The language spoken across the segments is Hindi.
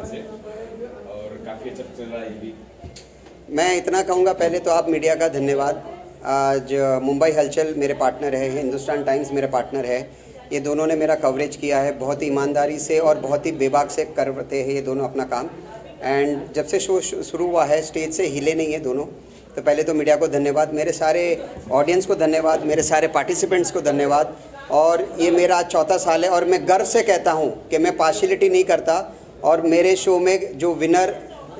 साल से और काफ़ी अच्छा चल रहा है ये भी। मैं इतना कहूँगा, पहले तो आप मीडिया का धन्यवाद। आज मुंबई हलचल मेरे पार्टनर है, हिंदुस्तान टाइम्स मेरे पार्टनर है। ये दोनों ने मेरा कवरेज किया है बहुत ही ईमानदारी से और बहुत ही बेबाक से करते हैं ये दोनों अपना काम। एंड जब से शो शुरू हुआ है स्टेज से हिले नहीं है दोनों। तो पहले तो मीडिया को धन्यवाद, मेरे सारे ऑडियंस को धन्यवाद, मेरे सारे पार्टिसिपेंट्स को धन्यवाद। और ये मेरा चौथा साल है और मैं गर्व से कहता हूँ कि मैं पार्शियलिटी नहीं करता और मेरे शो में जो विनर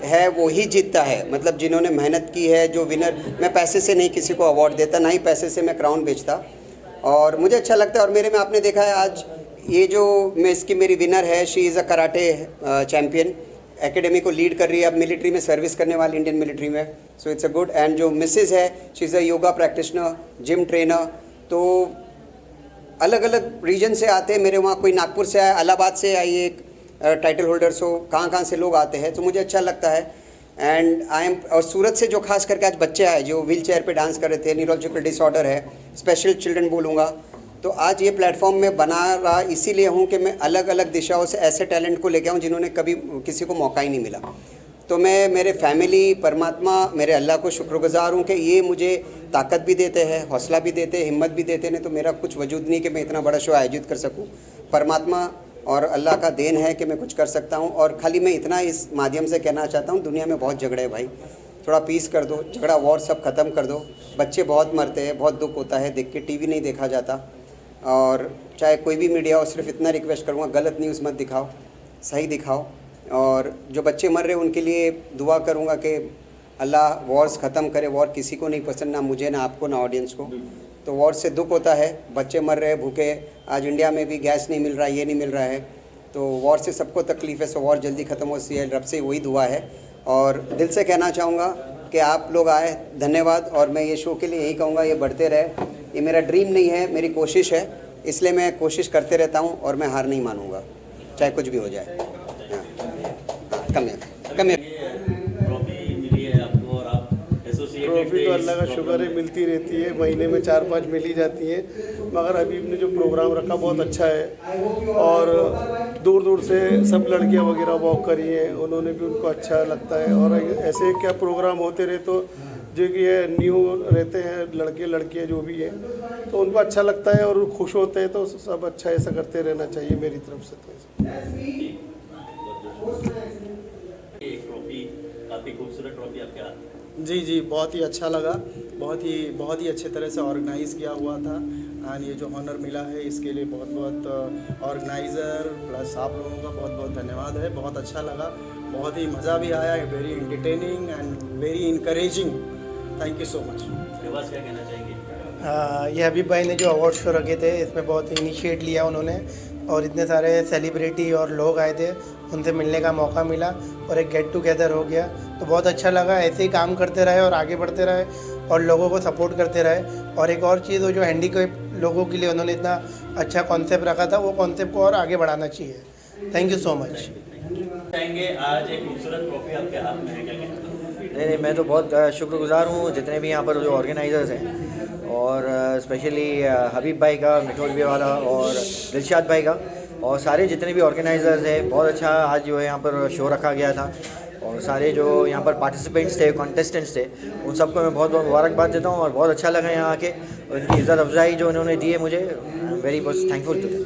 है वो ही जीतता है। मतलब जिन्होंने मेहनत की है, जो विनर, मैं पैसे से नहीं किसी को अवार्ड देता, ना ही पैसे से मैं क्राउन बेचता। और मुझे अच्छा लगता है। और मेरे में आपने देखा है आज ये जो मैं इसकी मेरी विनर है, she is a karate champion, academy को लीड कर रही है, अब मिलिट्री में सर्विस करने वाली, इंडियन मिलिट्री में। So it's a good. And जो मिसेज है, she is a yoga practitioner, gym trainer. तो अलग अलग रीजन से आते हैं मेरे वहाँ, कोई नागपुर से आया, इलाहाबाद से आई एक टाइटल होल्डर्स हो, कहाँ कहाँ से लोग आते हैं, तो मुझे अच्छा लगता है। एंड आई एम, और सूरत से जो खास करके आज बच्चे आए जो व्हील चेयर पर डांस कर रहे थे, न्यूरोलॉजिकल डिसऑर्डर है, स्पेशल चिल्ड्रन बोलूँगा। तो आज ये प्लेटफॉर्म मैं बना रहा इसीलिए हूँ कि मैं अलग अलग दिशाओं से ऐसे टैलेंट को लेके आऊँ जिन्होंने कभी किसी को मौका ही नहीं मिला। तो मैं मेरे फैमिली, परमात्मा, मेरे अल्लाह को शुक्रगुजार हूँ कि ये मुझे ताकत भी देते हैं, हौसला भी देते हैं, हिम्मत भी देते हैं। तो मेरा कुछ वजूद नहीं कि मैं इतना बड़ा शो आयोजित कर सकूँ। परमात्मा और अल्लाह का देन है कि मैं कुछ कर सकता हूँ। और खाली मैं इतना इस माध्यम से कहना चाहता हूँ, दुनिया में बहुत झगड़े हैं भाई, थोड़ा पीस कर दो, झगड़ा वॉर सब ख़त्म कर दो। बच्चे बहुत मरते हैं, बहुत दुख होता है देख के, टीवी नहीं देखा जाता। और चाहे कोई भी मीडिया हो, सिर्फ इतना रिक्वेस्ट करूँगा, गलत न्यूज़ मत दिखाओ, सही दिखाओ। और जो बच्चे मर रहे हैं उनके लिए दुआ करूँगा कि अल्लाह वॉर्स ख़त्म करे। वॉर किसी को नहीं पसंद, ना मुझे, ना आपको, ना ऑडियंस को। तो वॉर से दुख होता है, बच्चे मर रहे हैं भूखे, आज इंडिया में भी गैस नहीं मिल रहा है, ये नहीं मिल रहा है। तो वॉर से सबको तकलीफ़ है। सो वॉर जल्दी ख़त्म हो, सी रब से वही दुआ है। और दिल से कहना चाहूँगा कि आप लोग आए, धन्यवाद। और मैं ये शो के लिए यही कहूँगा, ये बढ़ते रहे। ये मेरा ड्रीम नहीं है, मेरी कोशिश है, इसलिए मैं कोशिश करते रहता हूँ और मैं हार नहीं मानूँगा, चाहे कुछ भी हो जाए। कम है। ट्रॉफी तो अल्लाह का शुक्र है मिलती रहती है, महीने में 4-5 मिल ही जाती है। मगर हबीब ने जो प्रोग्राम रखा बहुत अच्छा है और दूर दूर से सब लड़कियां वगैरह वॉक करी हैं, उन्होंने भी, उनको अच्छा लगता है। और ऐसे क्या प्रोग्राम होते रहे तो जो कि ये न्यू रहते हैं लड़के लड़कियां जो भी है, तो उनको अच्छा लगता है और खुश होते हैं। तो सब अच्छा ऐसा करते रहना चाहिए मेरी तरफ से। तो एक ट्रॉफी, काफ़ी खूबसूरत ट्रॉफी आपके हाथ। जी, बहुत ही अच्छा लगा, बहुत ही अच्छे तरह से ऑर्गेनाइज़ किया हुआ था। एंड ये जो ऑनर मिला है इसके लिए बहुत बहुत ऑर्गेनाइज़र प्लस आप लोगों का बहुत बहुत धन्यवाद है। बहुत अच्छा लगा, बहुत ही मज़ा भी आया, very entertaining and very encouraging. Thank you so much. रिवाज क्या कहना चाहेंगे? ये हबीब भाई ने जो अवार्ड शो रखे थे इसमें बहुत इनिशिएट लिया उन्होंने, और इतने सारे सेलिब्रिटी और लोग आए थे, उनसे मिलने का मौका मिला और एक गेट टुगेदर हो गया। तो बहुत अच्छा लगा। ऐसे ही काम करते रहे और आगे बढ़ते रहे और लोगों को सपोर्ट करते रहे। और एक और चीज़, वो जो हैंडीकैप लोगों के लिए उन्होंने इतना अच्छा कॉन्सेप्ट रखा था, वो कॉन्सेप्ट को और आगे बढ़ाना चाहिए। Thank you so much. चाहेंगे आज एक खूबसूरत ट्रॉफी आपके हाथ में है, क्या कहना चाहेंगे? नहीं, मैं तो बहुत शुक्रगुजार हूँ जितने भी यहाँ पर जो ऑर्गेनाइज़र्स हैं, और स्पेशली हबीब भाई का, मिठोलवी वाला, और दिलशाद भाई का, और सारे जितने भी ऑर्गेनाइज़र्स हैं। बहुत अच्छा आज जो है यहाँ पर शो रखा गया था। और सारे जो यहाँ पर पार्टिसिपेंट्स थे, कॉन्टेस्टेंट्स थे, उन सबको मैं बहुत बहुत मुबारकबाद देता हूँ। और बहुत अच्छा लगा यहाँ आके, उनकी इज़्ज़त अफजाई जो उन्होंने दी है मुझे, very much thankful to them.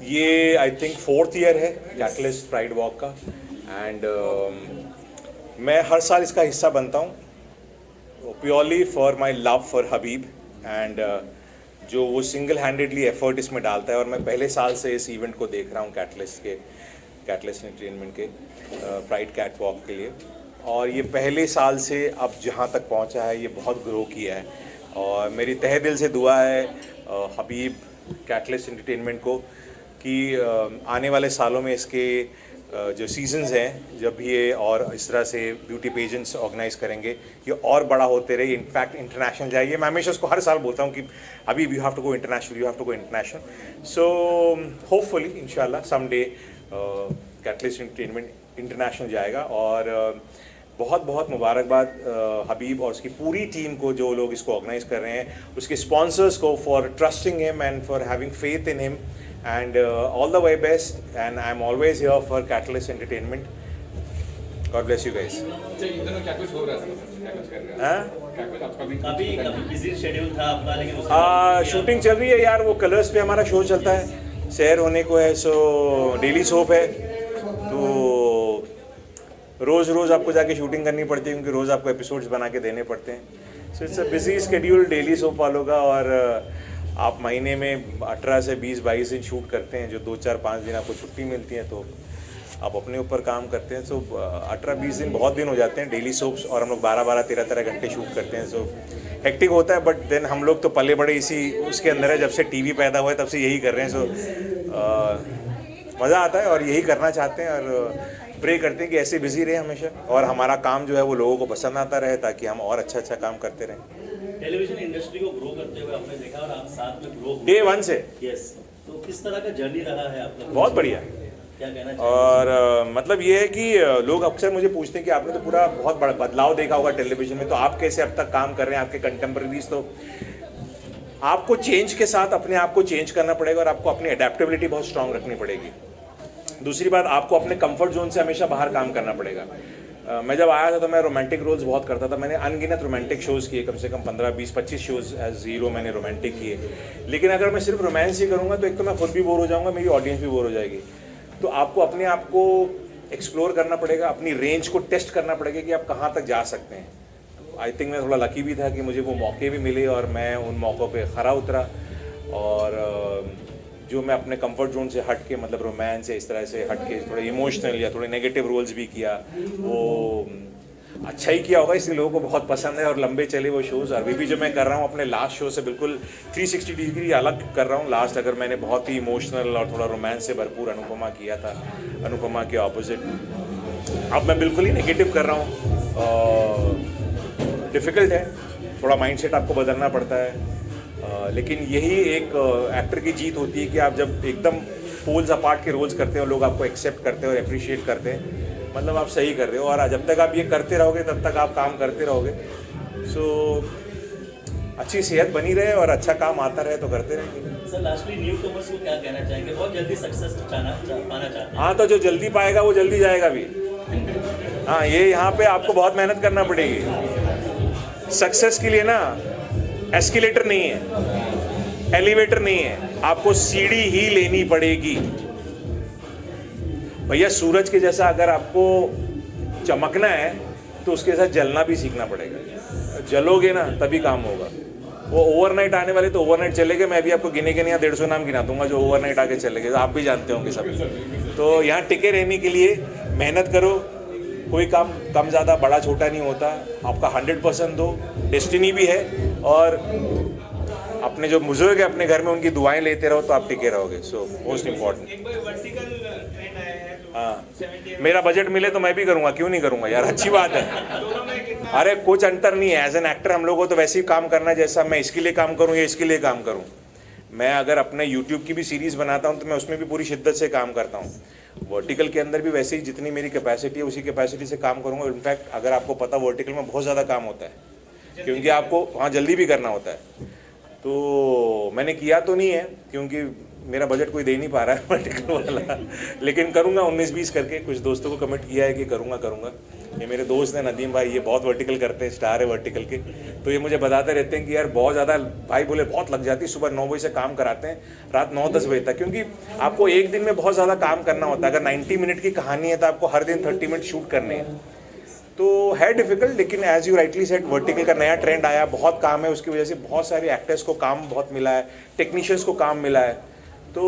ये आई थिंक 4th ईयर है कैटलिस्ट प्राइड वॉक का। एंड मैं हर साल इसका हिस्सा बनता हूँ purely for my love for Habib. And जो वो सिंगल हैंडेडली एफर्ट इसमें डालता है, और मैं पहले साल से इस इवेंट को देख रहा हूँ, कैटलिस्ट एंटरटेनमेंट के प्राइड कैट वॉक के लिए। और ये पहले साल से अब जहाँ तक पहुँचा है, ये बहुत ग्रो किया है। और मेरी तहे दिल से दुआ है हबीब कैटलिस्ट एंटरटेनमेंट को कि आने वाले सालों में इसके जो सीजन्स हैं, जब भी ये और इस तरह से ब्यूटी पेजेंट्स ऑर्गेनाइज करेंगे, ये और बड़ा होते रहे, इनफैक्ट इंटरनेशनल जाइए। मैं हमेशा उसको हर साल बोलता हूँ कि अभी you have to go international. So hopefully इंशाल्लाह समडे कैटलिस्ट एंटरटेनमेंट इंटरनेशनल जाएगा। और बहुत बहुत मुबारकबाद हबीब और उसकी पूरी टीम को, जो लोग इसको ऑर्गेनाइज कर रहे हैं, उसके स्पॉन्सर्स को for trusting him and for having faith in him, and all the way best, and I am always here for Catalyst Entertainment. God bless you guys. इन दिनों क्या कुछ हो रहा है, क्या कुछ कर रहे हाँ, हैं, क्या कुछ आपका भी काफी बिजी शेड्यूल था आपका, लेकिन उसके शूटिंग चल रही है यार. वो कलर्स पे हमारा शो चलता है, शेयर होने को है, सो डेली सोप है, तो रोज़ रोज़ आपको जाके शूटिंग करनी पड़ती है, क्योंकि रोज़ आपको एपिसोड्स बना के देने पड़ते हैं. So it's a busy schedule daily soap वालों का. और आप महीने में 18 से 20-22 दिन शूट करते हैं, जो 2-4-5 दिन आपको छुट्टी मिलती है, तो आप अपने ऊपर काम करते हैं. सो 18-20 दिन बहुत दिन हो जाते हैं डेली सोप्स, और हम लोग 12-12, 13-13 घंटे शूट करते हैं. सो हेक्टिक होता है, बट देन हम लोग तो पले बड़े इसी उसके अंदर है. जब से टीवी पैदा हुआ है तब से यही कर रहे हैं. सो मज़ा आता है और यही करना चाहते हैं, और प्रे करते हैं कि ऐसे बिजी रहे हमेशा, और हमारा काम जो है वो लोगों को पसंद आता रहे, ताकि हम और अच्छा अच्छा काम करते रहें. टेलीविजन इंडस्ट्री को ग्रो करते हुए आपने देखा, और आप साथ में ग्रो डे 1 से. यस, तो किस तरह का जर्नी रहा है आपका? बहुत बढ़िया. क्या कहना चाहिए? और मतलब ये है कि लोग अक्सर मुझे पूछते हैं कि आपने तो पूरा बहुत बड़ा बदलाव देखा होगा टेलीविजन में, तो आप कैसे अब तक काम कर रहे हैं, आपके कंटेम्प्रेरीज. तो आपको चेंज के साथ अपने आप को चेंज करना पड़ेगा, और आपको अपनी अडेप्टेबिलिटी बहुत स्ट्रांग रखनी पड़ेगी. दूसरी बात, आपको अपने कंफर्ट जोन से हमेशा बाहर काम करना पड़ेगा. मैं जब आया था तो मैं रोमांटिक रोल्स बहुत करता था. मैंने अनगिनत रोमांटिक शोज़ किए, कम से कम 15-20-25 शोज़ एज हीरो मैंने रोमांटिक किए. लेकिन अगर मैं सिर्फ रोमांस ही करूँगा तो एक तो मैं खुद भी बोर हो जाऊँगा, मेरी ऑडियंस भी बोर हो जाएगी. तो आपको अपने आप को एक्सप्लोर करना पड़ेगा, अपनी रेंज को टेस्ट करना पड़ेगा कि आप कहाँ तक जा सकते हैं. आई थिंक मैं थोड़ा लकी भी था कि मुझे वो मौके भी मिले, और मैं उन मौक़ों पे खरा उतरा. और जो मैं अपने कंफर्ट जोन से हट के, मतलब रोमांस या इस तरह से हट के थोड़े इमोशनल या थोड़े नेगेटिव रोल्स भी किया, वो अच्छा ही किया होगा, इसलिए लोगों को बहुत पसंद है और लंबे चले वो शोज़. अभी भी जो मैं कर रहा हूँ अपने लास्ट शो से बिल्कुल 360 डिग्री अलग कर रहा हूँ. लास्ट अगर मैंने बहुत ही इमोशनल और थोड़ा रोमांस से भरपूर अनुपमा किया था, अनुपमा के ऑपोजिट. अब मैं बिल्कुल ही नेगेटिव कर रहा हूँ. डिफ़िकल्ट है, थोड़ा माइंडसेट आपको बदलना पड़ता है. लेकिन यही एक एक्टर की जीत होती है कि आप जब एकदम पोल्स अपार्ट के रोल्स करते हो, लोग आपको एक्सेप्ट करते हैं और अप्रिशिएट करते हैं, मतलब आप सही कर रहे हो. और जब तक आप ये करते रहोगे तब तक आप काम करते रहोगे. सो अच्छी सेहत बनी रहे और अच्छा काम आता रहे तो करते रहेंगे. सर, लास्टली न्यू कमर्स को क्या कहना चाहेंगे? बहुत जल्दी सक्सेस पाना चाहते हैं. हाँ, तो जो जल्दी पाएगा वो जल्दी जाएगा भी. हाँ, ये यहाँ पे आपको बहुत मेहनत करना पड़ेगी. सक्सेस के लिए ना एस्केलेटर नहीं है, एलिवेटर नहीं है, आपको सीढ़ी ही लेनी पड़ेगी. भैया, सूरज के जैसा अगर आपको चमकना है तो उसके साथ जलना भी सीखना पड़ेगा. जलोगे ना तभी काम होगा. वो ओवरनाइट आने वाले तो ओवरनाइट चले गए. मैं भी आपको गिने के नहीं 150 नाम गिना दूंगा जो ओवरनाइट आके चले गए, आप भी जानते होंगे सब. तो यहाँ टिके रहने के लिए मेहनत करो. कोई काम कम ज़्यादा बड़ा छोटा नहीं होता. आपका 100% दो. डेस्टिनी भी है, और अपने जो बुजुर्ग है अपने घर में उनकी दुआएं लेते रहो तो आप टिके रहोगे. So most important. हाँ, मेरा बजट मिले तो मैं भी करूँगा, क्यों नहीं करूँगा यार, अच्छी बात है. अरे कुछ अंतर नहीं है. एज एन एक्टर हम लोगों को तो वैसे ही काम करना है, जैसा मैं इसके लिए काम करूँ या इसके लिए काम करूँ. मैं अगर अपने यूट्यूब की भी सीरीज़ बनाता हूँ तो मैं उसमें भी पूरी शिद्दत से काम करता हूँ. वर्टिकल के अंदर भी वैसे ही जितनी मेरी कैपेसिटी है उसी कैपेसिटी से काम करूँगा. इनफैक्ट अगर आपको पता, वर्टिकल में बहुत ज़्यादा काम होता है, क्योंकि आपको वहाँ जल्दी भी करना होता है. तो मैंने किया तो नहीं है क्योंकि मेरा बजट कोई दे नहीं पा रहा है वर्टिकल वाला, लेकिन करूँगा 19-20 करके. कुछ दोस्तों को कमिट किया है कि करूँगा. ये मेरे दोस्त हैं नदीम भाई, ये बहुत वर्टिकल करते हैं, स्टार है वर्टिकल के. तो ये मुझे बताते रहते हैं कि यार बहुत ज़्यादा, भाई बोले बहुत लग जाती है. सुबह 9 बजे से काम कराते हैं, रात 9-10 बजे तक, क्योंकि आपको एक दिन में बहुत ज़्यादा काम करना होता है. अगर 90 मिनट की कहानी है तो आपको हर दिन 30 मिनट शूट करने हैं. तो है डिफ़िकल्ट, लेकिन as you rightly said, vertical का नया ट्रेंड आया, बहुत काम है, उसकी वजह से बहुत सारे एक्टर्स को काम बहुत मिला है, टेक्नीशियंस को काम मिला है. तो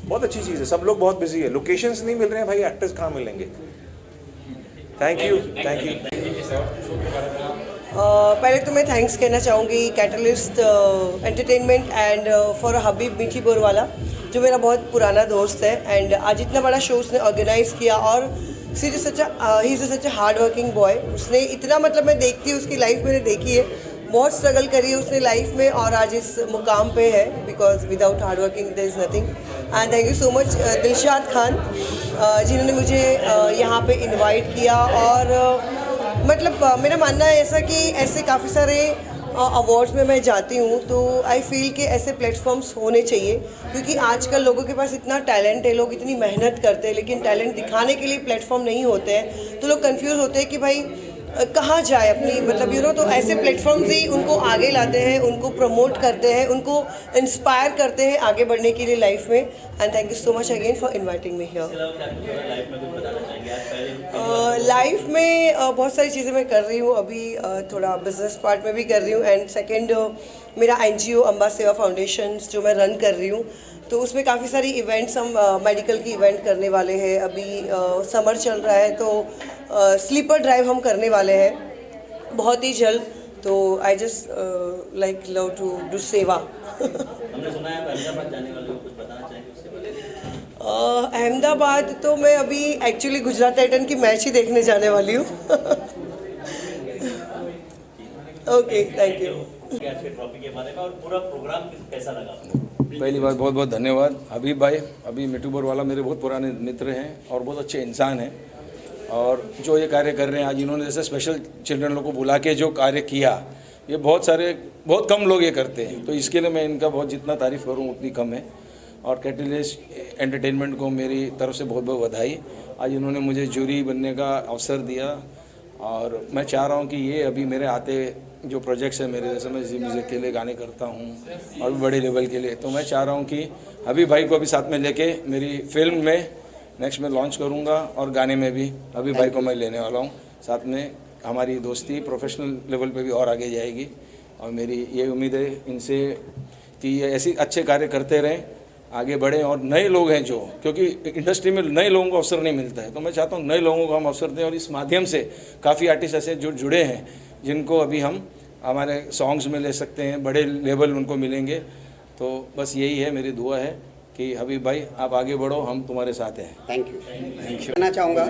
बहुत अच्छी चीज़ है. सब लोग बहुत बिजी है. लोकेशंस नहीं मिल रहे हैं भाई, एक्टर्स कहाँ मिलेंगे. Thank you. पहले तो मैं थैंक्स कहना चाहूँगी कैटलिस्ट एंटरटेनमेंट एंड फॉर हबीब मीठी बोरवाला, जो मेरा बहुत पुराना दोस्त है. एंड आज इतना बड़ा शो उसने ऑर्गेनाइज़ किया, और he is such a hard working boy. उसने इतना, मतलब मैं देखती हूँ उसकी लाइफ मैंने देखी है, बहुत स्ट्रगल करी है उसने लाइफ में, और आज इस मुकाम पे है. Because without hard working there is nothing. And thank you so much Dilshad Khan जिन्होंने मुझे यहाँ पे इनवाइट किया। और मतलब मेरा मानना है ऐसा कि ऐसे काफ़ी सारे अवार्ड्स में मैं जाती हूँ तो आई फील कि ऐसे प्लेटफॉर्म्स होने चाहिए, क्योंकि आजकल लोगों के पास इतना टैलेंट है, लोग इतनी मेहनत करते हैं, लेकिन टैलेंट दिखाने के लिए प्लेटफॉर्म नहीं होते हैं, तो लोग कंफ्यूज होते हैं कि भाई कहाँ जाए अपनी, मतलब यू नो। तो ऐसे प्लेटफॉर्म्स ही उनको आगे लाते हैं, उनको प्रमोट करते हैं, उनको इंस्पायर करते हैं आगे बढ़ने के लिए लाइफ में। And thank you so much again for inviting me here. Life में बहुत सारी चीज़ें मैं कर रही हूँ अभी, थोड़ा बिजनेस पार्ट में भी कर रही हूँ। एंड सेकेंड मेरा NGO अम्बा सेवा फाउंडेशन जो मैं रन कर रही हूँ, तो उसमें काफ़ी सारी इवेंट्स हम मेडिकल की इवेंट करने वाले हैं। अभी समर चल रहा है तो स्लीपर ड्राइव हम करने वाले हैं बहुत ही जल्द। तो I just like love to do seva. हमने सुना है अहमदाबाद जाने वाले हो, कुछ बताना चाहेंगे उसके बारे में? अहमदाबाद तो मैं अभी एक्चुअली गुजरात टाइटन की मैच ही देखने जाने वाली हूँ। Okay, thank you. आज के ट्रॉफी के बारे में और पूरा प्रोग्राम कैसा लगा आपको? पहली बात बहुत बहुत धन्यवाद हबीब भाई। अभी मिठू बोरवाला मेरे बहुत पुराने मित्र हैं और बहुत अच्छे इंसान हैं, और जो ये कार्य कर रहे हैं आज इन्होंने जैसे स्पेशल चिल्ड्रन लोग को बुला के जो कार्य किया, ये बहुत कम लोग ये करते हैं, तो इसके लिए मैं इनका बहुत जितना तारीफ़ करूँ उतनी कम है। और कैटलिस्ट एंटरटेनमेंट को मेरी तरफ से बहुत बहुत बधाई। आज इन्होंने मुझे जूरी बनने का अवसर दिया, और मैं चाह रहा हूँ कि ये अभी मेरे आते जो प्रोजेक्ट्स हैं मेरे, जैसे मैं जी म्यूज़िक के लिए गाने करता हूँ और भी बड़े लेवल के लिए, तो मैं चाह रहा हूँ कि हबीब भाई को अभी साथ में लेके मेरी फिल्म में नेक्स्ट में लॉन्च करूँगा, और गाने में भी हबीब भाई को मैं लेने वाला हूँ साथ में। हमारी दोस्ती प्रोफेशनल लेवल पे भी और आगे जाएगी, और मेरी ये उम्मीद है इनसे कि ये ऐसे अच्छे कार्य करते रहें, आगे बढ़ें। और नए लोग हैं जो, क्योंकि इंडस्ट्री में नए लोगों को अवसर नहीं मिलता है, तो मैं चाहता हूँ नए लोगों को हम अवसर दें, और इस माध्यम से काफ़ी आर्टिस्ट ऐसे जुड़े हैं जिनको अभी हम हमारे सॉन्ग्स में ले सकते हैं, बड़े लेवल उनको मिलेंगे। तो बस यही है मेरी दुआ है कि हबीब भाई आप आगे बढ़ो, हम तुम्हारे साथ हैं। Thank you. कहना चाहूँगा,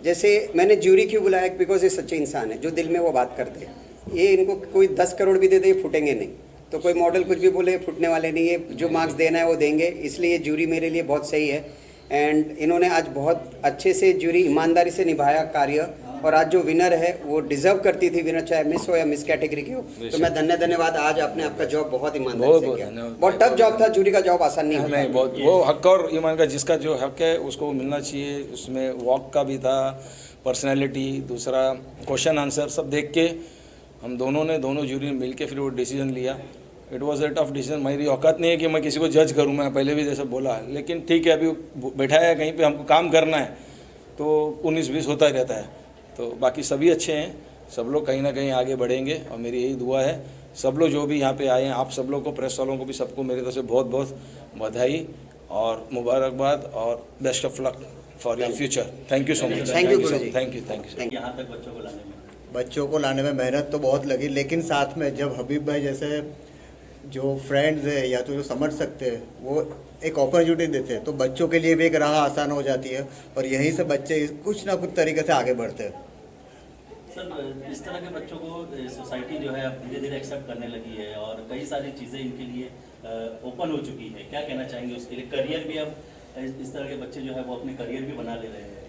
जैसे मैंने ज्यूरी क्यों बुलाया, बिकॉज ये सच्चे इंसान है जो दिल में वो बात करते हैं। ये इनको कोई 10 करोड़ भी दे दे फूटेंगे नहीं, तो कोई मॉडल कुछ भी बोले फूटने वाले नहीं है, जो मार्क्स देना है वो देंगे। इसलिए ज्यूरी मेरे लिए बहुत सही है, एंड इन्होंने आज बहुत अच्छे से ज्यूरी ईमानदारी से निभाया कार्य, और आज जो विनर है वो डिजर्व करती थी विनर, चाहे मिस हो या मिस कैटेगरी की हो। तो मैं धन्यवाद। आज आपने आपका जॉब बहुत ईमानदारी से किया। बहुत टफ जॉब था, ज्यूरी का जॉब आसान नहीं होता। नहीं, बहुत वो हक और ईमान का, जिसका जो हक है उसको मिलना चाहिए। उसमें वॉक का भी था, पर्सनैलिटी, दूसरा क्वेश्चन आंसर सब देख के हम दोनों ज्यूरी ने मिल के फिर वो डिसीजन लिया। It was a tough decision. मेरी औकात नहीं है कि मैं किसी को जज करूँ, मैं पहले भी जैसे बोला, लेकिन ठीक है, अभी बैठाया है कहीं पे, हमको काम करना है, तो 19-20 होता ही रहता है। तो बाकी सभी अच्छे हैं, सब लोग कहीं ना कहीं आगे बढ़ेंगे, और मेरी यही दुआ है सब लोग जो भी यहाँ पे आए हैं, आप सब लोग को, प्रेस वालों को भी, सबको मेरी तरफ से बहुत बहुत बधाई और मुबारकबाद, और best of luck for your future. Thank you so much. Thank you. यहाँ तक बच्चों को लाने में मेहनत तो बहुत लगी, लेकिन साथ में जब हबीब भाई जैसे जो फ्रेंड्स है या तो जो समझ सकते हैं वो एक अपॉर्चुनिटी देते हैं, तो बच्चों के लिए भी एक राह आसान हो जाती है, और यहीं से बच्चे कुछ ना कुछ तरीके से आगे बढ़ते हैं। सर, इस तरह के बच्चों को सोसाइटी जो है अब धीरे धीरे एक्सेप्ट करने लगी है, और कई सारी चीज़ें इनके लिए ओपन हो चुकी है, क्या कहना चाहेंगे उसके लिए? करियर भी अब इस तरह के बच्चे जो है वो अपने करियर भी बना ले रहे हैं।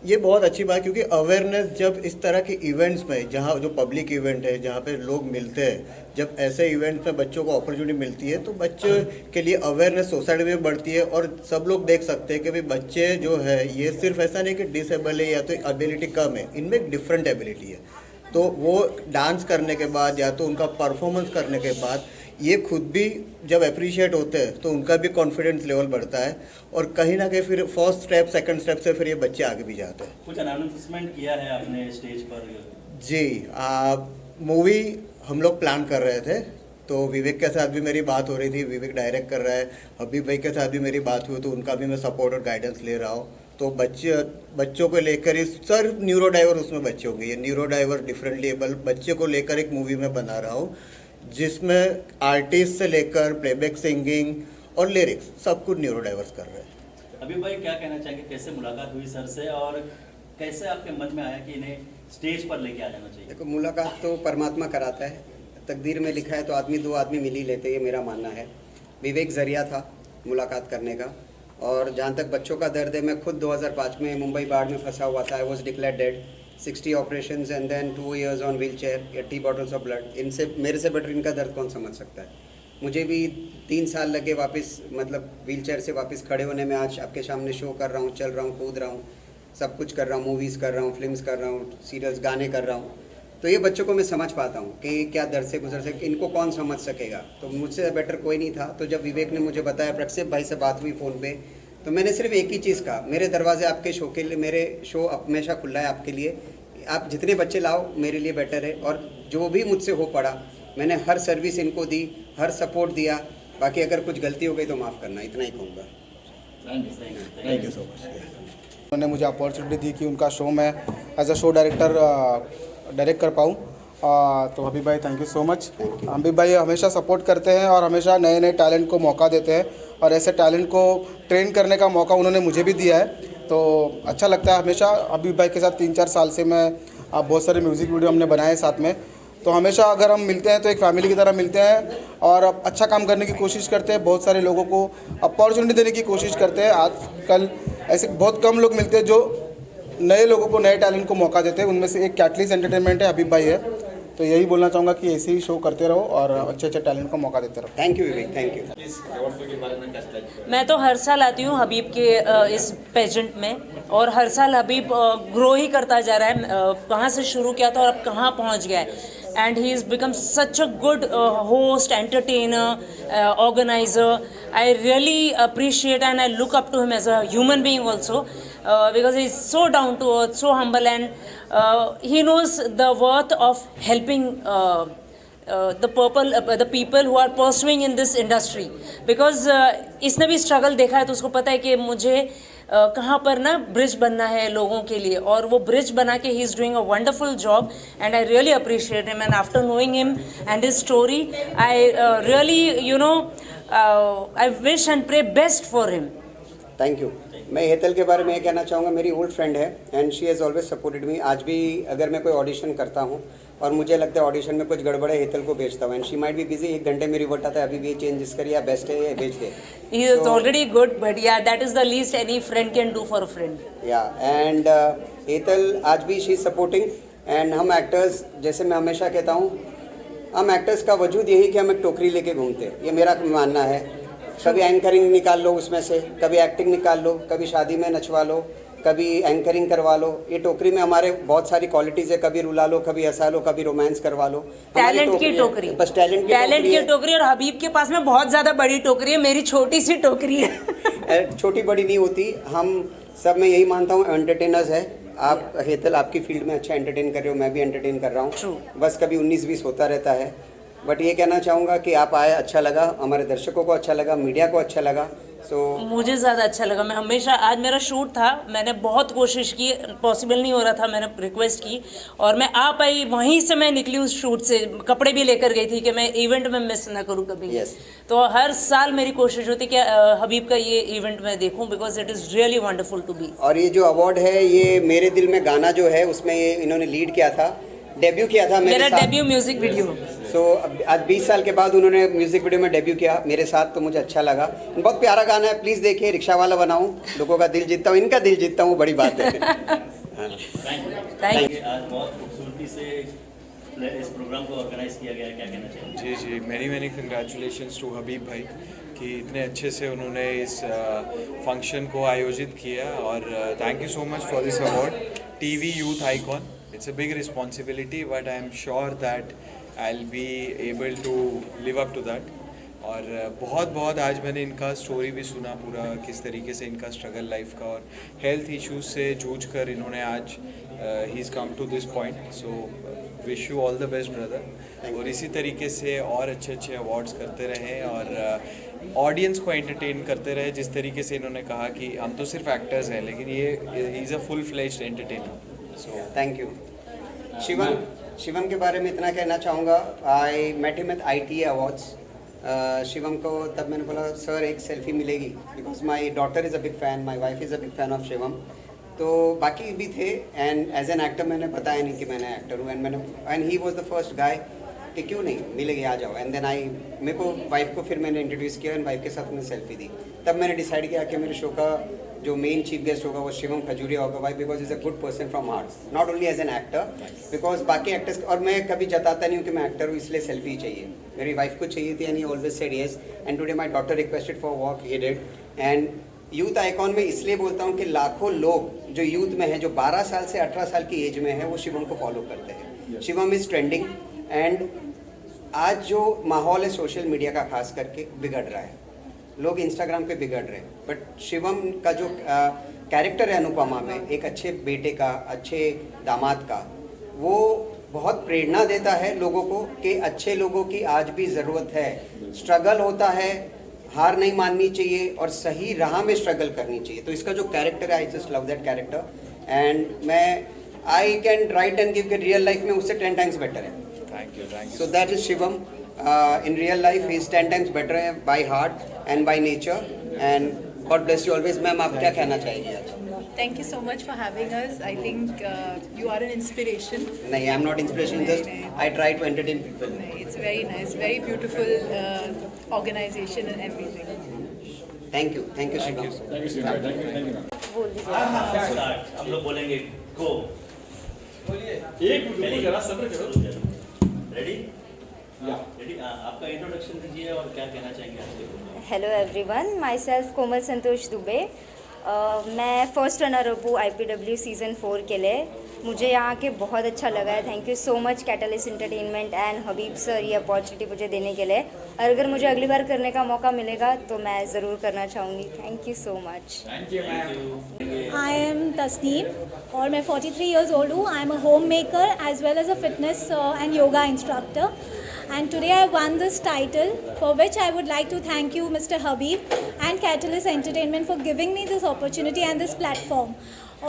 ये बहुत अच्छी बात, क्योंकि अवेयरनेस जब इस तरह के इवेंट्स में, जहाँ जो पब्लिक इवेंट है जहाँ पे लोग मिलते हैं, जब ऐसे इवेंट्स में बच्चों को अपॉर्चुनिटी मिलती है, तो बच्चे के लिए अवेयरनेस सोसाइटी में बढ़ती है, और सब लोग देख सकते हैं कि भाई बच्चे जो है ये सिर्फ ऐसा नहीं कि डिसेबल है या तो एबिलिटी कम है, इनमें एक डिफरेंट एबिलिटी है। तो वो डांस करने के बाद या तो उनका परफॉर्मेंस करने के बाद ये खुद भी जब अप्रिशिएट होते हैं तो उनका भी कॉन्फिडेंस लेवल बढ़ता है, और कहीं ना कहीं फिर फर्स्ट स्टेप सेकंड स्टेप से फिर ये बच्चे आगे भी जाते हैं। कुछ अनाउंसमेंट किया है आपने स्टेज पर? जी, मूवी हम लोग प्लान कर रहे थे, तो विवेक के साथ भी मेरी बात हो रही थी, विवेक डायरेक्ट कर रहा है, हबीब भाई के साथ भी मेरी बात हुई, तो उनका भी मैं सपोर्ट और गाइडेंस ले रहा हूँ। तो बच्चों को लेकर ही सर न्यूरो डाइवर उसमें बच्चे होंगे, ये न्यूरो डाइवर डिफरेंटली एबल बच्चे को लेकर एक मूवी में बना रहा हूँ, जिसमें आर्टिस्ट से लेकर प्लेबैक सिंगिंग और लिरिक्स सब कुछ न्यूरो डाइवर्स कर रहे हैं। अभी भाई क्या कहना चाहेंगे, कैसे मुलाकात हुई सर से, और कैसे आपके मन में आया कि इन्हें स्टेज पर लेके आ जाना चाहिए? देखो, मुलाकात तो परमात्मा कराता है, तकदीर में लिखा है तो दो आदमी मिल ही लेते, ये मेरा मानना है। विवेक जरिया था, मुलाकात करने का। और जहाँ तक बच्चों का दर्द है, मैं खुद 2005 में मुंबई बाढ़ में फंसा हुआ था। I was declared dead, 60 operations and then 2 years on wheelchair, 80 bottles of blood. इनसे मेरे से बेटर इनका दर्द कौन समझ सकता है। मुझे भी 3 साल लगे वापस, मतलब व्हील चेयर से वापस खड़े होने में। आज आपके सामने शो कर रहा हूँ, चल रहा हूँ, कूद रहा हूँ, सब कुछ कर रहा हूँ, मूवीज़ कर रहा हूँ, फिल्म्स कर रहा हूँ, सीरियल्स, गाने कर रहा हूँ। तो ये बच्चों को मैं समझ पाता हूँ कि क्या दर्द से गुजर सके, इनको कौन समझ सकेगा। तो मुझसे बेटर कोई नहीं था। तो जब विवेक ने मुझे बताया, प्रक्षेप भाई से बात हुई फ़ोन पे, तो मैंने सिर्फ एक ही चीज़ कहा, मेरे दरवाजे आपके शो के लिए, मेरे शो हमेशा खुला है आपके लिए। आप जितने बच्चे लाओ मेरे लिए बेटर है। और जो भी मुझसे हो पड़ा, मैंने हर सर्विस इनको दी, हर सपोर्ट दिया। बाकी अगर कुछ गलती हो गई तो माफ़ करना, इतना ही कहूँगा। Thank you so much. उन्होंने मुझे अपॉर्चुनिटी दी कि उनका शो मैं as a show director direct कर पाऊँ। तो हबीब भाई thank you so much. Habib भाई हमेशा सपोर्ट करते हैं और हमेशा नए नए टैलेंट को मौका देते हैं, और ऐसे टैलेंट को ट्रेन करने का मौका उन्होंने मुझे भी दिया है। तो अच्छा लगता है हमेशा। हबीब भाई के साथ 3-4 साल से मैं बहुत सारे म्यूज़िक वीडियो हमने बनाए साथ में। तो हमेशा अगर हम मिलते हैं तो एक फैमिली की तरह मिलते हैं और अच्छा काम करने की कोशिश करते हैं। बहुत सारे लोगों को अपॉर्चुनिटी देने की कोशिश करते हैं। आजकल ऐसे बहुत कम लोग मिलते हैं जो नए लोगों को, नए टैलेंट को मौका देते हैं। उनमें से एक कैटलिस्ट एंटरटेनमेंट है, हबीब भाई है। तो यही बोलना चाहूँगा कि ऐसे ही शो करते रहो और अच्छे अच्छे टैलेंट को मौका देते रहो। Thank you Vivek, thank you. मैं तो हर साल आती हूँ हबीब के इस पेजेंट में, और हर साल हबीब ग्रो ही करता जा रहा है। कहाँ से शुरू किया था और अब कहाँ पहुँच गया है। And he has become such a good host, entertainer, organizer. I really appreciate and I look up to him as a human being also, because he is so down to earth, so humble, and he knows the worth of helping the people who are pursuing in this industry. Because इसने भी struggle देखा है, तो उसको पता है कि मुझे कहाँ पर ना ब्रिज बनना है लोगों के लिए, और वो ब्रिज बना के ही is doing a wonderful job and I really appreciate him. And after knowing him and his story, I really I wish and pray best for him. Thank you. मैं हेतल के बारे में ये कहना चाहूँगा, मेरी ओल्ड फ्रेंड है and she has always supported me. आज भी अगर मैं कोई ऑडिशन करता हूँ और मुझे लगता है ऑडिशन में कुछ गड़बड़ है, हेतल को भेजता हूँ and she might be busy, 1 घंटे में रिवर्ट आता है, अभी भी ये चेंजेस करिए या बेस्ट है, ये भेज दे। He is already good, but yeah, that is the least any friend can do for a friend. Yeah, and Hetal आज भी शी इज सपोर्टिंग। एंड हम एक्टर्स, जैसे मैं हमेशा कहता हूँ, हम एक्टर्स का वजूद यही कि हम एक टोकरी लेके घूमते हैं, ये मेरा मानना है। कभी एंकरिंग निकाल लो उसमें से, कभी एक्टिंग निकाल लो, कभी शादी में नचवा लो, कभी एंकरिंग करवा लो। ये टोकरी में हमारे बहुत सारी क्वालिटीज़ है, कभी रुला लो, कभी हंसा लो, कभी रोमांस करवा लो। टैलेंट की टोकरी, बस टैलेंट की टोकरी। और हबीब के पास में बहुत ज़्यादा बड़ी टोकरी है, मेरी छोटी सी टोकरी है। छोटी बड़ी नहीं होती, हम सब, मैं यही मानता हूँ, एंटरटेनर्स है। आप हेतल आपकी फील्ड में अच्छा एंटरटेन कर रहे हो, मैं भी एंटरटेन कर रहा हूँ, बस कभी 19-20 होता रहता है। बट ये कहना चाहूँगा कि आप आए, अच्छा लगा, हमारे दर्शकों को अच्छा लगा, मीडिया को अच्छा लगा। मुझे ज़्यादा अच्छा लगा। मैं हमेशा, आज मेरा शूट था, मैंने बहुत कोशिश की, पॉसिबल नहीं हो रहा था, मैंने रिक्वेस्ट की और मैं आ पाई। वहीं से मैं निकली उस शूट से, कपड़े भी लेकर गई थी कि मैं इवेंट में मिस ना करूँ कभी। तो हर साल मेरी कोशिश होती कि हबीब का ये इवेंट मैं देखूँ, because it is really wonderful to be. और ये जो अवार्ड है, ये मेरे दिल में गाना जो है, उसमें ये इन्होंने लीड किया था, डेब्यू किया था मेरा डेब्यू म्यूजिक वीडियो। सो आज 20 साल के बाद उन्होंने म्यूजिक वीडियो में डेब्यू किया मेरे साथ, तो मुझे अच्छा लगा। बहुत प्यारा गाना है, प्लीज़ देखिए। रिक्शा वाला बनाऊं, लोगों का दिल जीतता हूँ, इनका दिल जीतता हूँ, बड़ी बात है। Thank you. आज बहुत खूबसूरती से इस प्रोग्राम को ऑर्गेनाइज किया गया, क्या कहना चाहिए? जी, मैनी कंग्रेचुलेशंस टू हबीब भाई कि इतने अच्छे से उन्होंने इस फंक्शन को आयोजित किया, और thank you so much for this award, TV youth icon. It's a big responsibility, but I am sure that I'll be able to live up to that. और बहुत आज मैंने इनका स्टोरी भी सुना पूरा, किस तरीके से इनका स्ट्रगल लाइफ का और हेल्थ इश्यूज से जूझ कर इन्होंने आज ही is come to this point. So wish you all the best brother, और इसी तरीके से और अच्छे अवार्ड्स करते रहें और ऑडियंस को एंटरटेन करते रहे। जिस तरीके से इन्होंने कहा कि हम तो सिर्फ एक्टर्स हैं, लेकिन ये is a full fledged entertainer. So thank you. Shivam के बारे में इतना कहना चाहूँगा, I met him at ITA awards. Shivam को तब मैंने बोला, सर एक सेल्फी मिलेगी, because my daughter is a big fan, my wife is a big fan of Shivam. तो बाकी भी थे, एंड एज एन एक्टर मैंने बताया नहीं कि मैंने एक्टर हूँ, and he was the first guy कि क्यों नहीं मिलेगी, आ जाओ। एंड देन मेरे को वाइफ को फिर मैंने इंट्रोड्यूस किया एंड वाइफ के साथ मैंने सेल्फी दी। तब मैंने डिसाइड किया कि मेरे शो का जो मेन चीफ गेस्ट होगा वो शिवम खजूरिया होगा। Why because is a good person from heart, not only as an actor, because बाकी एक्टर्स, और मैं कभी जताता नहीं हूँ कि मैं एक्टर हूँ इसलिए सेल्फी चाहिए, मेरी वाइफ को चाहिए थी and he always said yes. And today my daughter requested for walk, he did. And youth icon में इसलिए बोलता हूँ कि लाखों लोग जो यूथ में है, जो 12 साल से 18 साल की एज में है, वो शिवम को फॉलो करते हैं। शिवम इज़ ट्रेंडिंग एंड आज जो माहौल है सोशल मीडिया का खास करके बिगड़ रहा है, लोग इंस्टाग्राम पे बिगड़ रहे हैं, बट शिवम का जो कैरेक्टर है अनुपमा में, एक अच्छे बेटे का, अच्छे दामाद का, वो बहुत प्रेरणा देता है लोगों को कि अच्छे लोगों की आज भी ज़रूरत है। स्ट्रगल होता है, हार नहीं माननी चाहिए और सही राह में स्ट्रगल करनी चाहिए। तो इसका जो कैरेक्टर है, I just love that character and मैं I can write and give के रियल लाइफ में उससे 10 टाइम्स बेटर है। Thank you. So that is Shivam. In real life he is 10 times better by heart and by nature, and God bless you always। Ma'am आप क्या कहना चाहेंगी आज? Thank you so much for having us. I think you are an inspiration. नहीं, I am not inspiration, just I try to entertain people. It's very nice, very beautiful organization and everything. Thank you Shivam. Start, हम लोग बोलेंगे गो। रेडी? रेडी? आपका इंट्रोडक्शन दीजिए और क्या कहना चाहेंगे आप? हेलो एवरीवन, माई सेल्फ कोमल संतोष दुबे। मैं फर्स्ट रनर अप हूँ IPW सीज़न 4 के लिए। मुझे यहाँ के बहुत अच्छा लगा है। Thank you so much catalyst entertainment and Habib sir ये अपॉर्चुनिटी मुझे देने के लिए, और अगर मुझे अगली बार करने का मौका मिलेगा तो मैं ज़रूर करना चाहूँगी। Thank you so much. I am Tasneem और मैं 43 ईयर्स ओल्ड हूँ। I am a home maker as well as a fitness and yoga instructor, and today I won this title, for which I would like to thank you Mr. Habib and Catalyst Entertainment for giving me this opportunity and this platform।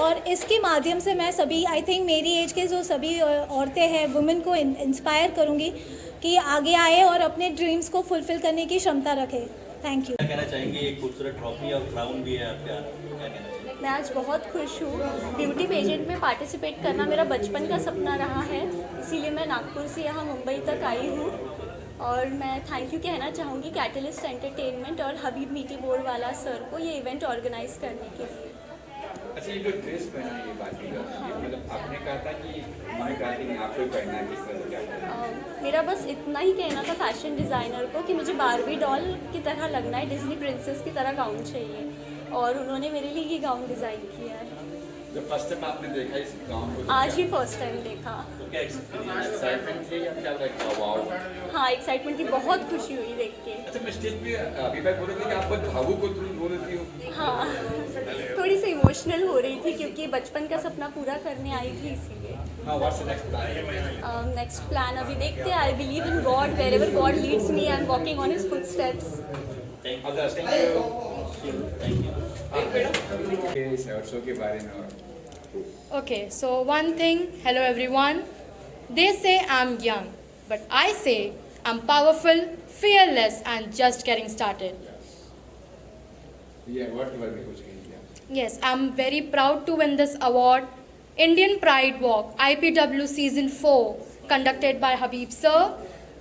और इसके माध्यम से मैं सभी, आई थिंक मेरी एज के जो सभी औरतें हैं, वुमेन को इंस्पायर करूँगी कि आगे आए और अपने ड्रीम्स को फुलफिल करने की क्षमता रखें। Thank you. क्या कहना चाहेंगे? एक खूबसूरत ट्रॉफी और क्राउन भी है आपका, क्या कहना चाहेंगे? मैं आज बहुत खुश हूँ। ब्यूटी पेजेंट में पार्टिसिपेट करना मेरा बचपन का सपना रहा है, इसीलिए मैं नागपुर से यहाँ मुंबई तक आई हूँ। और मैं थैंक यू कहना चाहूँगी कैटलिस्ट एंटरटेनमेंट और हबीब मीठी बोरवाला सर को ये इवेंट ऑर्गेनाइज करने के लिए। अच्छा, ये जो ड्रेस पहना है, ये बात की मतलब आपने कहा था कि हमारे कहते हैं आपको ही पहनना है, किस तरह क्या? मेरा बस इतना ही कहना था फैशन डिज़ाइनर को कि मुझे बारबी डॉल की तरह लगना है, डिज्नी प्रिंसेस की तरह गाउन चाहिए, और उन्होंने मेरे लिए ये गाउन डिज़ाइन किया है। जब फर्स्ट टाइम आपने देखा इस गाउन को? आज ही फर्स्ट टाइम देखा। तो क्या एक्साइटमेंट थी या क्या लगा? वाओ। हाँ, एक्साइटमेंट थी, बहुत खुशी हुई देख के। अच्छा, मैं स्टेज पे अभी मैं बोल रही थी कि आप बहुत भावुक हो रही थी। हाँ, थोड़ी सी इमोशनल हो रही थी क्योंकि बचपन का सपना पूरा करने आई थी, इसीलिए। नेक्स्ट प्लान अभी देखते हैं। I believe in God, wherever God leads me, I am walking on his footsteps. Okay, so one thing, hello everyone. They say I'm young, but I say I'm powerful, fearless, and just getting started. Yeah, what were कुछ कहेंगे? Yes, I'm very proud to win this award. Indian Pride Walk, IPW Season 4, conducted by Habib Sir.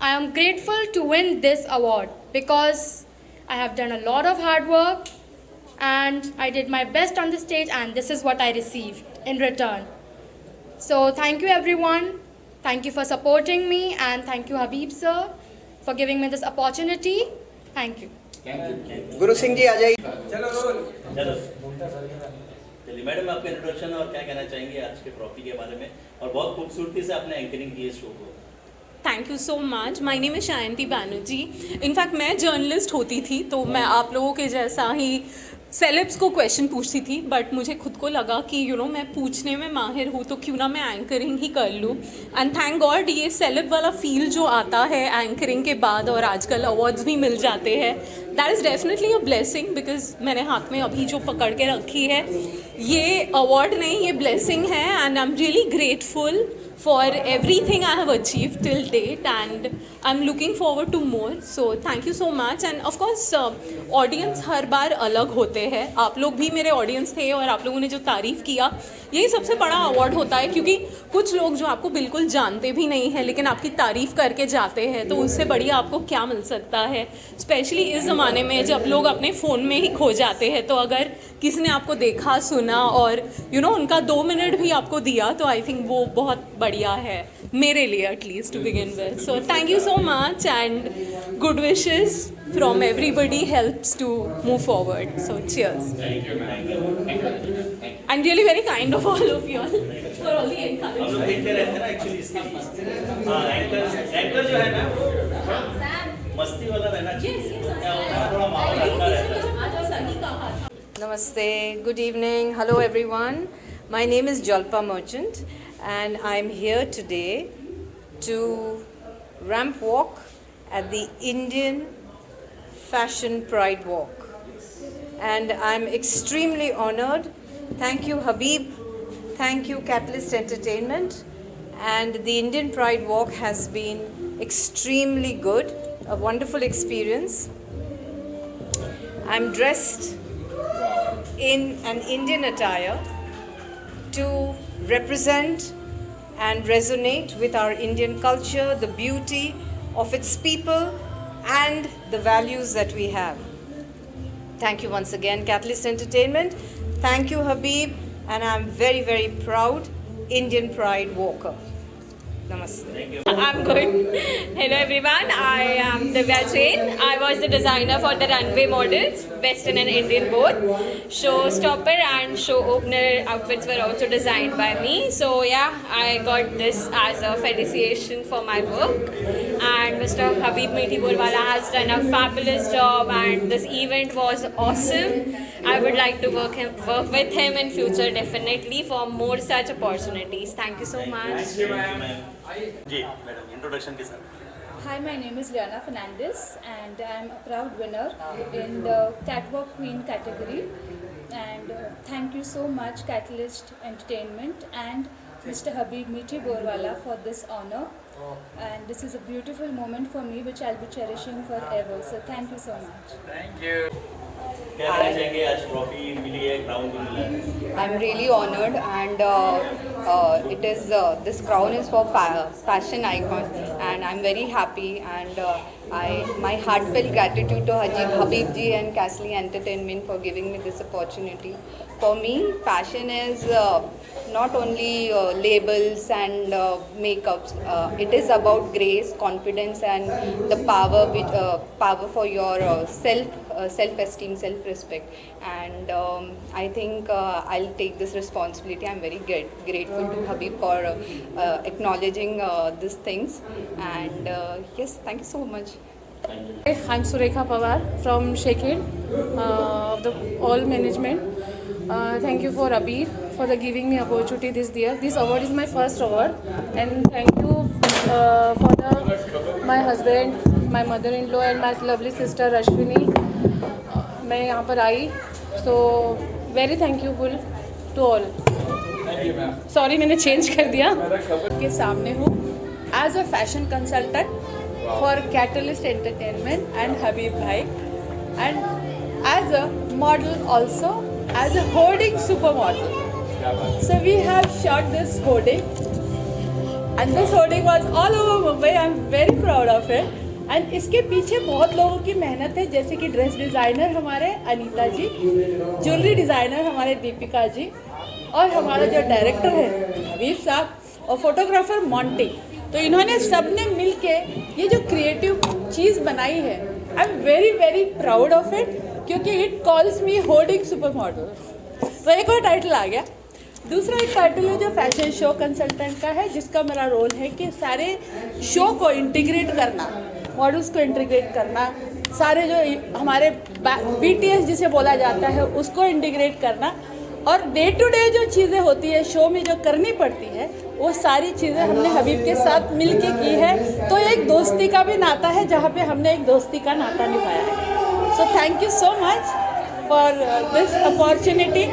I am grateful to win this award because I have done a lot of hard work and I did my best on the stage, and this is what I received in return. So thank you everyone. Thank you for supporting me, and thank you Habib Sir for giving me this opportunity. Thank you. Guru Singh ji आ जाइए। चलो चलिए मैडम, आपका इंट्रोडक्शन और क्या कहना चाहेंगे आज के ट्रॉफी के बारे में, और बहुत खूबसूरती से आपने एंकरिंग की इस शो को। Thank you so much. My name is Shayanti Banerjee. In fact मैं जर्नलिस्ट होती थी तो मैं आप लोगों के जैसा ही सेलेब्स को क्वेश्चन पूछती थी, बट मुझे खुद को लगा कि मैं पूछने में माहिर हूँ तो क्यों ना मैं एंकरिंग ही कर लूँ। एंड थैंक गॉड ये सेलेब वाला फील जो आता है एंकरिंग के बाद, और आजकल अवार्ड्स भी मिल जाते हैं, that is definitely a blessing, because मैंने हाथ में अभी जो पकड़ के रखी है ये अवार्ड नहीं, ये ब्लेसिंग है। And I am really grateful for everything I have achieved till date, and I'm looking forward to more. So thank you so much. And of course audience हर बार अलग होते हैं. आप लोग भी मेरे ऑडियंस थे और आप लोगों ने जो तारीफ़ किया, यही सबसे बड़ा अवार्ड होता है, क्योंकि कुछ लोग जो आपको बिल्कुल जानते भी नहीं हैं लेकिन आपकी तारीफ़ करके जाते हैं, तो उससे बढ़िया आपको क्या मिल सकता है. स्पेशली इस ज़माने में जब लोग अपने फ़ोन में ही खो जाते हैं, तो अगर किसी ने आपको देखा, सुना और उनका 2 मिनट भी आपको दिया, तो आई थिंक वो बहुत बढ़िया है मेरे लिए, at least to begin with. So thank you so much and good wishes from everybody helps to move forward. So cheers. Thank you. And really very kind of all of you all for all the encouragement. हम लोग देखते रहते हैं ना एक्चुअली इसके लिए. हाँ, एंकर जो है ना मस्ती वाला रहना चाहिए. तो क्या होता है, थोड़ा माहौल हल्का रहता है. Namaste, good evening, hello everyone. My name is Jalpa Merchant and I'm here today to ramp walk at the Indian Fashion Pride Walk. And I'm extremely honored. Thank you Habib, thank you Catalyst Entertainment, and the Indian Pride Walk has been extremely good, a wonderful experience. I'm dressed in an Indian attire to represent and resonate with our Indian culture, the beauty of its people and the values that we have. Thank you once again Catalyst Entertainment. Thank you Habib, and I'm very very proud Indian Pride Walker. Namaste. I'm good. Hello everyone, I am Divya Jain. I was the designer for the runway models, Western and Indian both. Showstopper and show opener outfits were also designed by me. So yeah, I got this as a felicitation for my work. And Mr. Habib Meethi Borwala has done a fabulous job, and this event was awesome. I would like to work with him in future definitely for more such opportunities. Thank you so much. Thank you, ma'am. जी मैडम, इंट्रोडक्शन के साथ. Hi, my name is Liana Fernandez and I am a proud winner in the Catwalk Queen category. And thank you so much Catalyst Entertainment and Mr. Habib Meethi Borwala for this honor. And this is a beautiful moment for me which I'll be cherishing forever. So thank you so much. Thank you. क्या कहना चाहेंगे, आज ट्रॉफी मिली है, क्राउन भी मिला है? I'm really honored, and it is this crown is for fashion icon, and I'm very happy, and my heartfelt gratitude to Habib ji and Castley Entertainment for giving me this opportunity. For me, fashion is not only labels and makeups. It is about grace, confidence, and the power for your self-esteem, self-respect. And I think I'll take this responsibility. I'm very grateful to Habib for acknowledging these things. And yes, thank you so much. I'm Surekha Pawar from Shekid, of the all management. Thank you for Habib for giving me opportunity this year. This award is my first award, and thank you for my husband, my mother-in-law, and my lovely sister Ashwini. मैं यहाँ पर आई, so very thankful to all. Sorry मैंने change कर दिया. के सामने हूँ as a fashion consultant for Catalyst Entertainment and Habib Bhai, and as a model also, as a hoarding supermodel. So we have shot this hoarding, and this hoarding was all over Mumbai. I'm very proud of it. And इसके पीछे बहुत लोगों की मेहनत है, जैसे कि ड्रेस डिज़ाइनर हमारे अनीता जी, ज्वेलरी डिज़ाइनर हमारे दीपिका जी, और हमारा जो डायरेक्टर है हबीब साहब, और फोटोग्राफर मॉन्टी. तो इन्होंने सबने मिलके ये जो क्रिएटिव चीज़ बनाई है, I am very very proud of it, क्योंकि it calls me hoarding super model. तो एक और टाइटल आ गया. दूसरा एक टाइटल है जो फैशन शो कंसल्टेंट का है, जिसका मेरा रोल है कि सारे शो को इंटीग्रेट करना, मॉडल्स को इंटीग्रेट करना, सारे जो हमारे BTS जिसे बोला जाता है उसको इंटीग्रेट करना, और डे टू डे जो चीज़ें होती है शो में जो करनी पड़ती है, वो सारी चीज़ें हमने हबीब के साथ मिलके की है. तो एक दोस्ती का भी नाता है, जहाँ पे हमने एक दोस्ती का नाता निभाया है. सो thank you so much for this opportunity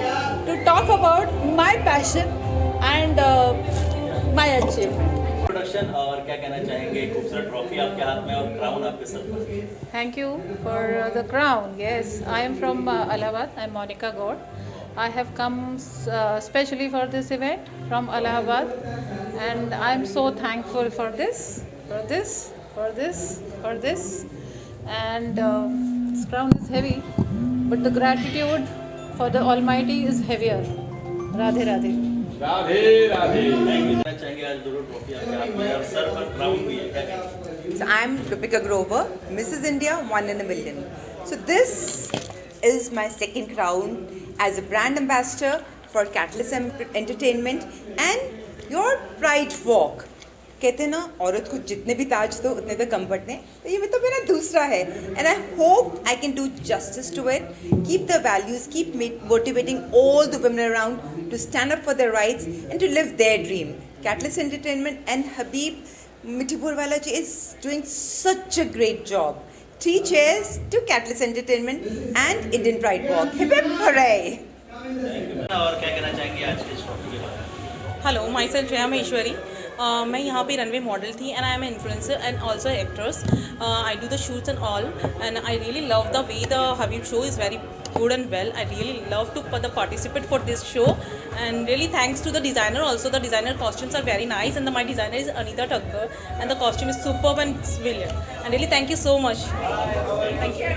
to talk about my passion and my my achievement. Production और क्या कहना चाहेंगे, खूबसूरत ट्रॉफी आपके हाथ में और क्राउन आपके सर पर। Thank you for the crown. Yes, I am from Allahabad. I am Monica Gaur. I have come specially for this event from Allahabad, and I am so thankful for this. And this crown is heavy, but the gratitude for the Almighty is heavier. Radhe Radhe. Radhe Radhe. कहना चाहेंगे आज दोनों ट्रॉफी आपके हाथ में और सर पर क्राउन भी है, क्या कहेंगे? So I'm Deepika Grover, Mrs. India, 1 in a million. So this is my second crown as a brand ambassador for Catalyst Entertainment and your Pride Walk. कहते हैं ना, औरत को जितने भी ताज दो उतने तो कम पड़ते हैं, तो ये तो मेरा दूसरा है, and I hope I can do justice to it, keep the values, keep motivating all the women around to stand up for their rights and to live their dream. Catalyst Entertainment and Habib Mithi Borwala ji is doing such a great job. 3 cheers to Catalyst Entertainment and Indian Pride Walk. Hip hip hooray! और क्या कहना चाहेंगे आज के इस ट्रॉफी के बारे में? Hello, my self Jaya Maheshwari. मैं यहाँ पे रनवे मॉडल थी and I M influencer and also actress. I do the shoots and all and I really love the way the Habib show is very good and well. I really love to participate for this show, and really thanks to the designer also. The designer costumes are very nice, and my designer is Anita Thakkar, and the costume is superb and brilliant. And really thank you so much. Thank you.